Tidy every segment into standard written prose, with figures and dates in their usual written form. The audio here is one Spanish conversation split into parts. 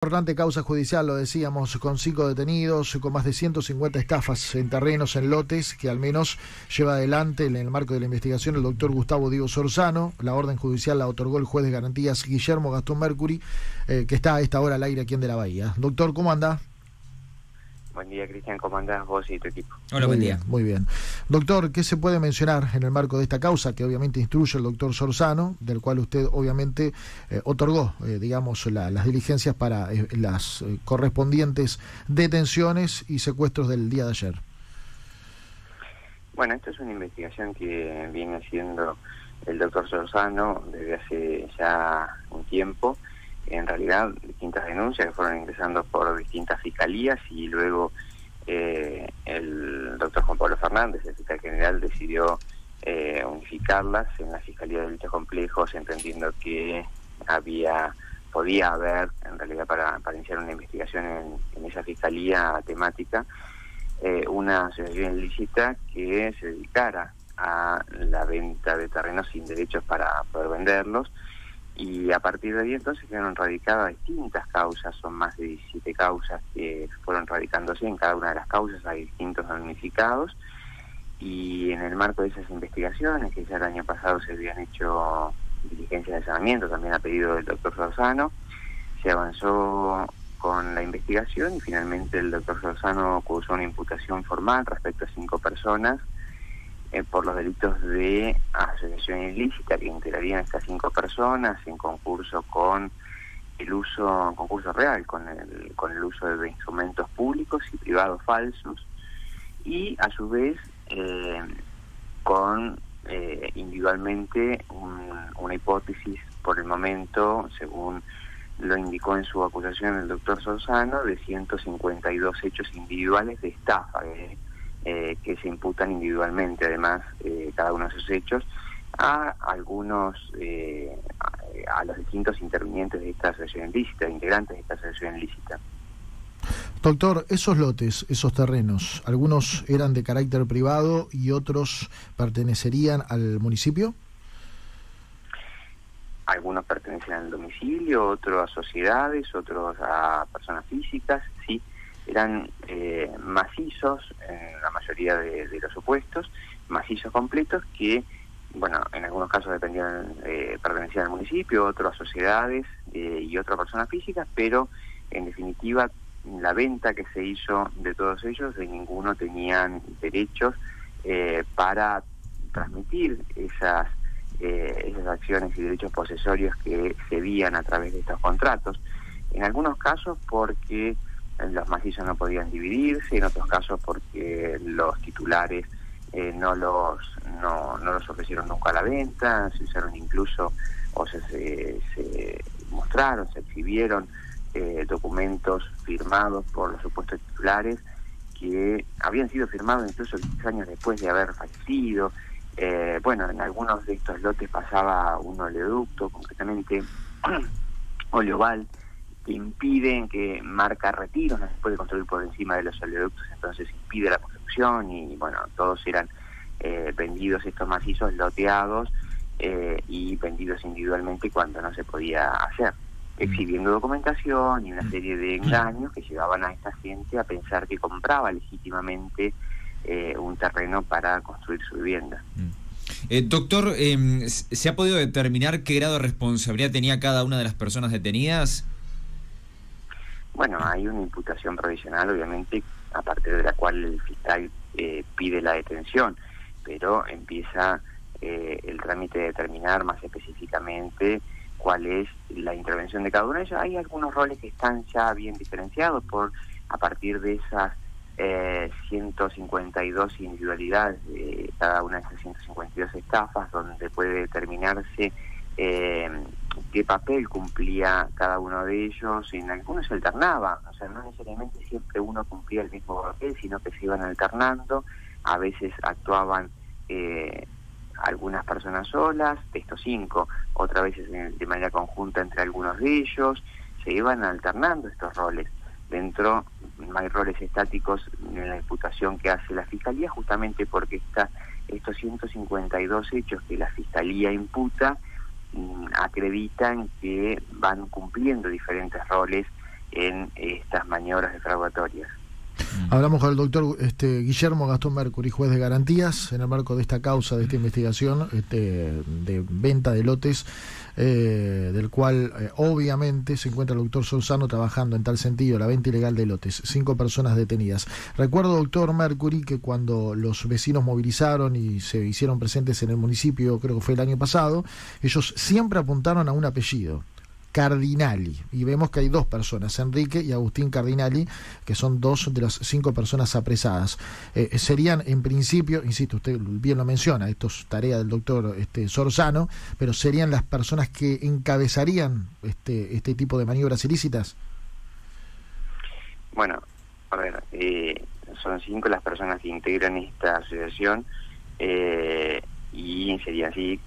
Importante causa judicial, lo decíamos, con 5 detenidos, con más de 150 estafas en terrenos, en lotes, que al menos lleva adelante en el marco de la investigación el doctor Gustavo Diego Sorzano. La orden judicial la otorgó el juez de garantías Guillermo Gastón Mercury, que está a esta hora al aire aquí en De la Bahía. Doctor, ¿cómo anda? Buen día, Cristian, ¿cómo andás vos y tu equipo? Hola, buen día. Muy bien. Doctor, ¿qué se puede mencionar en el marco de esta causa que obviamente instruye el doctor Sorzano, del cual usted obviamente otorgó, las diligencias para las correspondientes detenciones y secuestros del día de ayer? Bueno, esto es una investigación que viene haciendo el doctor Sorzano desde hace ya un tiempo. En realidad, distintas denuncias que fueron ingresando por distintas fiscalías y luego el doctor Juan Pablo Fernández, el fiscal general, decidió unificarlas en la Fiscalía de Delitos Complejos, entendiendo que podía haber, en realidad, para iniciar una investigación en esa fiscalía temática, una asociación ilícita que se dedicara a la venta de terrenos sin derechos para poder venderlos. Y a partir de ahí entonces fueron radicadas distintas causas, son más de 17 causas que fueron radicándose. En cada una de las causas hay distintos damnificados, y en el marco de esas investigaciones, que ya el año pasado se habían hecho diligencias de allanamiento, también a pedido del doctor Sorzano, se avanzó con la investigación y finalmente el doctor Sorzano cursó una imputación formal respecto a 5 personas por los delitos de asociación ilícita, que integrarían estas 5 personas en concurso con el uso, concurso real, con el uso de instrumentos públicos y privados falsos, y a su vez con individualmente una hipótesis por el momento, según lo indicó en su acusación el doctor Sorzano, de 152 hechos individuales de estafa, que se imputan individualmente, además, cada uno de esos hechos, a los distintos intervinientes de esta asociación ilícita, integrantes de esta asociación ilícita. Doctor, esos lotes, esos terrenos, ¿algunos eran de carácter privado y otros pertenecerían al municipio? Algunos pertenecen al domicilio, otros a sociedades, otros a personas físicas, sí. Eran macizos, en la mayoría de los supuestos, macizos completos que, bueno, en algunos casos pertenecían al municipio, otros a sociedades y otras personas físicas, pero en definitiva la venta que se hizo de todos ellos, de ninguno tenían derechos para transmitir esas acciones y derechos posesorios que se veían a través de estos contratos. En algunos casos porque los macizos no podían dividirse, en otros casos porque los titulares no los ofrecieron nunca a la venta, se usaron incluso, o se mostraron, se exhibieron documentos firmados por los supuestos titulares que habían sido firmados incluso 10 años después de haber fallecido. En algunos de estos lotes pasaba un oleoducto, concretamente Oleoval, que impiden, que marca retiro, no se puede construir por encima de los oleoductos, entonces impide la construcción, y bueno, todos eran vendidos estos macizos, loteados y vendidos individualmente cuando no se podía hacer, exhibiendo documentación y una serie de engaños que llevaban a esta gente a pensar que compraba legítimamente un terreno para construir su vivienda. Doctor, ¿se ha podido determinar qué grado de responsabilidad tenía cada una de las personas detenidas? Bueno, hay una imputación provisional, obviamente, a partir de la cual el fiscal pide la detención, pero empieza el trámite de determinar más específicamente cuál es la intervención de cada uno de ellos. Hay algunos roles que están ya bien diferenciados a partir de esas 152 individualidades de cada una de esas 152 estafas, donde puede determinarse qué papel cumplía cada uno de ellos. En algunos se alternaba, o sea, no necesariamente siempre uno cumplía el mismo papel, sino que se iban alternando. A veces actuaban algunas personas solas, de estos 5, otras veces de manera conjunta entre algunos de ellos. Se iban alternando estos roles. Dentro no hay roles estáticos en la imputación que hace la Fiscalía, justamente porque estos 152 hechos que la Fiscalía imputa acreditan que van cumpliendo diferentes roles en estas maniobras defraudatorias. Hablamos con el doctor Guillermo Gastón Mercury, juez de garantías, en el marco de esta causa, de esta investigación de venta de lotes, del cual obviamente se encuentra el doctor Sorzano trabajando en tal sentido, la venta ilegal de lotes, 5 personas detenidas. Recuerdo, doctor Mercury, que cuando los vecinos movilizaron y se hicieron presentes en el municipio, creo que fue el año pasado, ellos siempre apuntaron a un apellido: Cardinali, y vemos que hay 2 personas, Enrique y Agustín Cardinali, que son 2 de las 5 personas apresadas. Serían, en principio, insisto, usted bien lo menciona, esto es tarea del doctor Sorzano, pero serían las personas que encabezarían este tipo de maniobras ilícitas. Bueno, a ver, son 5 las personas que integran esta asociación, y sería así,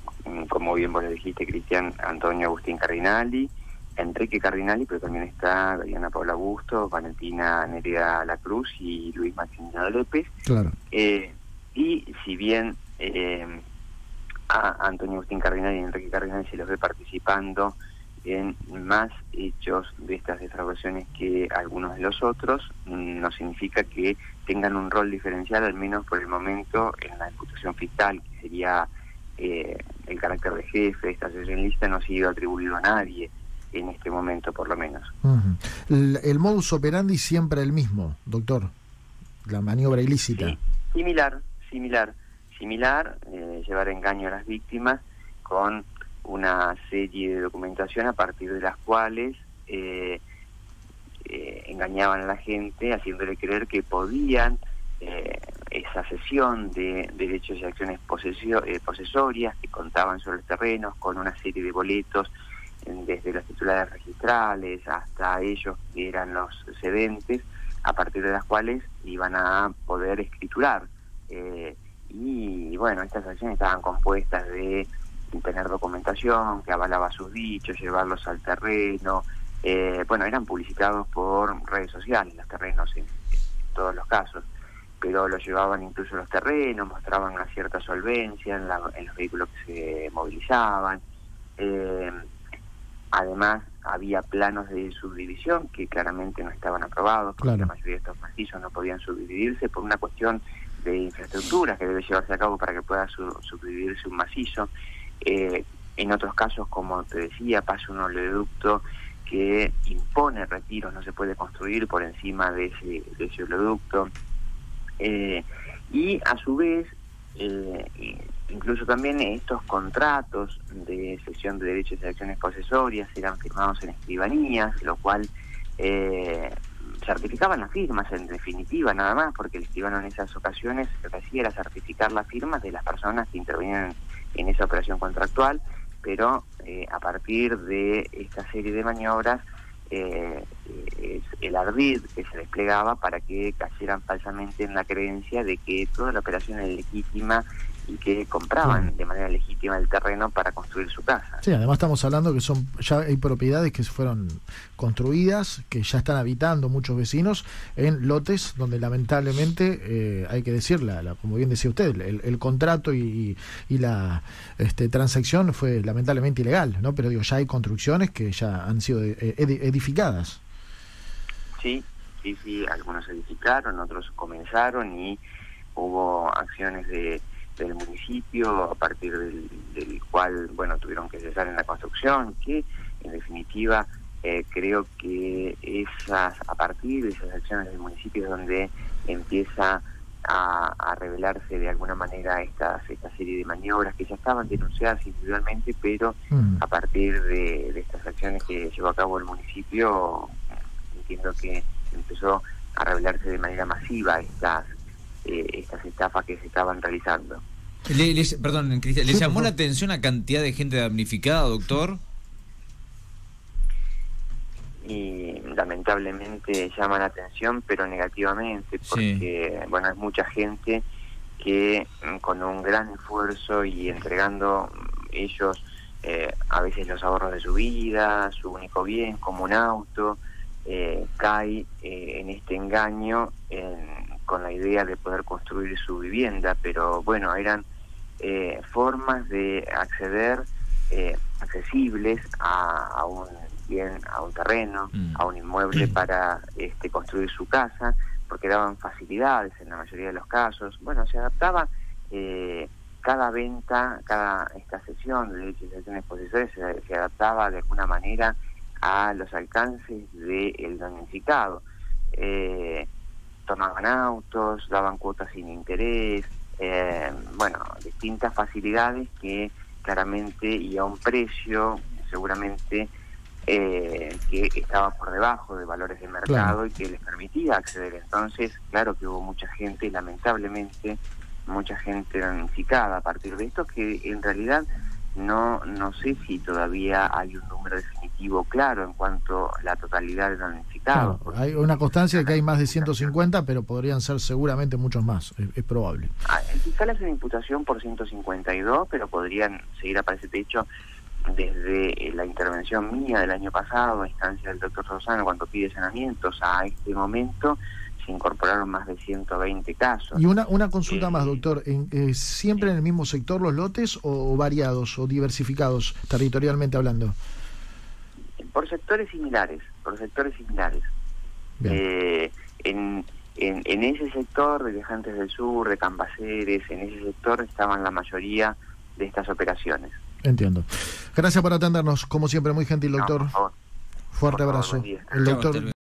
como bien vos le dijiste, Cristian Antonio Agustín Cardinali, Enrique Cardinali, pero también está Diana Paula Augusto, Valentina Nerea La Cruz y Luis Maximiliano López. Claro. Y si bien a Antonio Agustín Cardinali y Enrique Cardinali se los ve participando en más hechos de estas defraudaciones que algunos de los otros, no significa que tengan un rol diferencial, al menos por el momento, en la imputación fiscal, que sería el carácter de jefe de esta asociación ilícita. No ha sido atribuido a nadie en este momento, por lo menos. El modus operandi siempre el mismo, doctor, la maniobra ilícita. Sí, similar, llevar engaño a las víctimas con una serie de documentación a partir de las cuales engañaban a la gente, haciéndole creer que podían esa cesión de derechos y acciones posesorias que contaban sobre los terrenos, con una serie de boletos, desde los titulares registrales hasta ellos que eran los cedentes, a partir de las cuales iban a poder escriturar. Y bueno, estas acciones estaban compuestas de tener documentación que avalaba sus dichos, llevarlos al terreno. Bueno, eran publicitados por redes sociales los terrenos en todos los casos, pero los llevaban incluso a los terrenos, mostraban una cierta solvencia en los vehículos que se movilizaban. Además, había planos de subdivisión que claramente no estaban aprobados, porque la mayoría de estos macizos no podían subdividirse por una cuestión de infraestructura que debe llevarse a cabo para que pueda subdividirse un macizo. En otros casos, como te decía, pasa un oleoducto que impone retiros, no se puede construir por encima de ese oleoducto. Y a su vez, incluso también estos contratos de cesión de derechos y acciones posesorias eran firmados en escribanías, lo cual certificaban las firmas, en definitiva, nada más, porque el escribano en esas ocasiones lo que hacía era certificar las firmas de las personas que intervenían en esa operación contractual, pero a partir de esta serie de maniobras, el ardid que se desplegaba para que cayeran falsamente en la creencia de que toda la operación es legítima y que compraban de manera legítima el terreno para construir su casa. Sí, además estamos hablando que ya hay propiedades que fueron construidas, que ya están habitando muchos vecinos en lotes donde lamentablemente, hay que decirla, como bien decía usted, el contrato y la transacción fue lamentablemente ilegal, ¿no? Pero digo, ya hay construcciones que ya han sido edificadas. Sí, algunos edificaron, otros comenzaron y hubo acciones del municipio a partir del cual, bueno, tuvieron que cesar en la construcción, que en definitiva creo que a partir de esas acciones del municipio es donde empieza a revelarse de alguna manera esta serie de maniobras que ya estaban denunciadas individualmente, pero a partir de estas acciones que llevó a cabo el municipio, entiendo que empezó a revelarse de manera masiva estas estafas que se estaban realizando. Perdón, Cristian, ¿le llamó la atención la cantidad de gente damnificada, doctor? Y lamentablemente llama la atención, pero negativamente, porque bueno, es mucha gente que con un gran esfuerzo y entregando ellos a veces los ahorros de su vida, su único bien como un auto, cae en este engaño con la idea de poder construir su vivienda, pero bueno, eran formas de acceder accesibles a bien a un terreno, a un inmueble para construir su casa, porque daban facilidades en la mayoría de los casos. Bueno, se adaptaba cada venta, cada sesión de derechos de acciones posesores se adaptaba de alguna manera a los alcances del damnificado. Tomaban autos, daban cuotas sin interés, distintas facilidades que claramente y a un precio seguramente que estaba por debajo de valores de mercado, claro, y que les permitía acceder. Entonces, claro que hubo mucha gente, lamentablemente, mucha gente damnificada a partir de esto, que en realidad no sé si todavía hay un número definitivo claro en cuanto a la totalidad de damnificados. Claro, hay una constancia de que hay más de 150, pero podrían ser seguramente muchos más, es probable. El fiscal hace una imputación por 152, pero podrían seguir a ese techo desde la intervención mía del año pasado, a instancia del doctor Sorzano, cuando pide allanamientos, a este momento se incorporaron más de 120 casos. Y una consulta más, doctor, ¿siempre en el mismo sector los lotes o variados o diversificados territorialmente hablando? Por sectores similares, en ese sector de Viajantes del Sur, de Cambaceres, en ese sector estaban la mayoría de estas operaciones. Entiendo. Gracias por atendernos, como siempre, muy gentil, doctor. No, por favor. Fuerte abrazo. El doctor